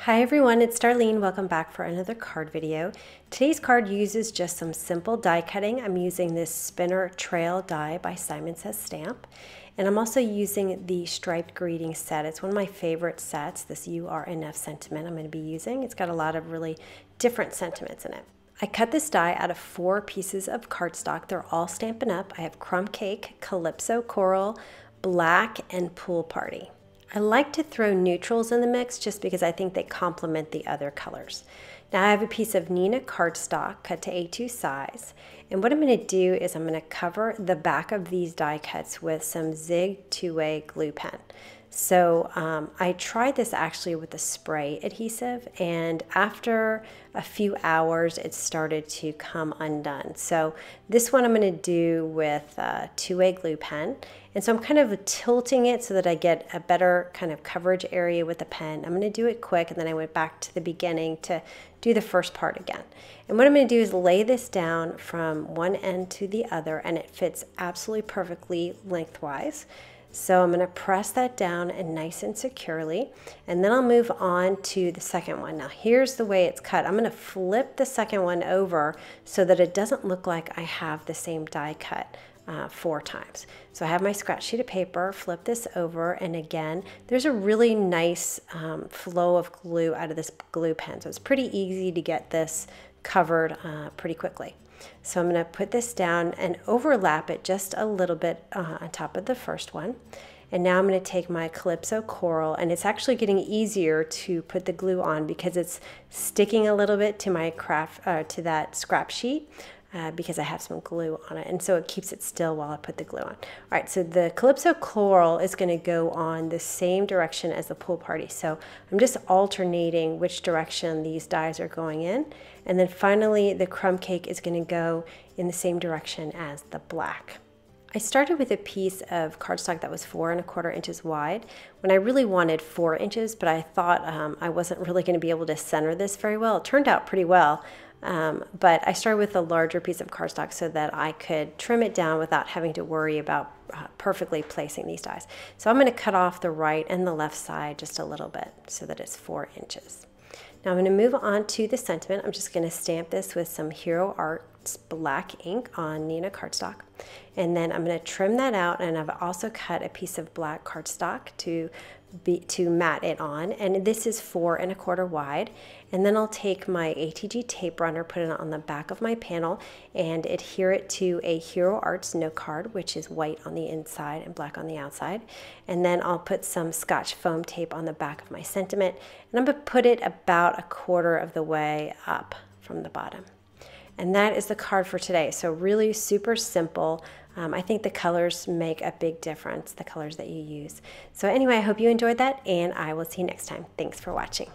Hi everyone, it's Darlene. Welcome back for another card video. Today's card uses just some simple die cutting. I'm using this Spinner Trail die by Simon Says Stamp. And I'm also using the Striped Greeting set. It's one of my favorite sets, this You Are Enough sentiment I'm going to be using. It's got a lot of really different sentiments in it. I cut this die out of 4 pieces of cardstock. They're all Stampin' Up! I have Crumb Cake, Calypso Coral, Black, and Pool Party. I like to throw neutrals in the mix just because I think they complement the other colors. Now I have a piece of Neenah cardstock cut to A2 size, and what I'm going to do is I'm going to cover the back of these die cuts with some Zig 2-way glue pen. So I tried this actually with a spray adhesive, and after a few hours it started to come undone. So this one I'm going to do with a 2-way glue pen, and so I'm kind of tilting it so that I get a better kind of coverage area with the pen. I'm going to do it quick, and then I went back to the beginning to do the first part again. And what I'm going to do is lay this down from one end to the other, and it fits absolutely perfectly lengthwise. So I'm going to press that down and nice and securely, and then I'll move on to the second one. Now here's the way it's cut. I'm going to flip the second one over so that it doesn't look like I have the same die cut 4 times. So I have my scratch sheet of paper, flip this over, and again there's a really nice flow of glue out of this glue pen, so it's pretty easy to get this covered pretty quickly. So I'm going to put this down and overlap it just a little bit on top of the first one. And now I'm going to take my Calypso Coral, and it's actually getting easier to put the glue on because it's sticking a little bit to my to that scrap sheet because I have some glue on it, and so it keeps it still while I put the glue on. All right, so the Calypso Coral is going to go on the same direction as the Pool Party. So I'm just alternating which direction these dies are going in. And then finally, the Crumb Cake is going to go in the same direction as the Black. I started with a piece of cardstock that was 4 1/4 inches wide when I really wanted 4 inches, but I thought I wasn't really going to be able to center this very well. It turned out pretty well, but I started with a larger piece of cardstock so that I could trim it down without having to worry about perfectly placing these dies. So I'm going to cut off the right and the left side just a little bit so that it's 4 inches. Now I'm going to move on to the sentiment. I'm just going to stamp this with some Hero Arts black ink on Neenah cardstock. And then I'm going to trim that out, and I've also cut a piece of black cardstock to mat it on, and this is 4 1/4 wide. And then I'll take my ATG tape runner, put it on the back of my panel, and adhere it to a Hero Arts note card, which is white on the inside and black on the outside. And then I'll put some Scotch foam tape on the back of my sentiment, and I'm going to put it about 1/4 of the way up from the bottom. And that is the card for today. So really super simple. I think the colors make a big difference, the colors that you use. So anyway, I hope you enjoyed that, and I will see you next time. Thanks for watching.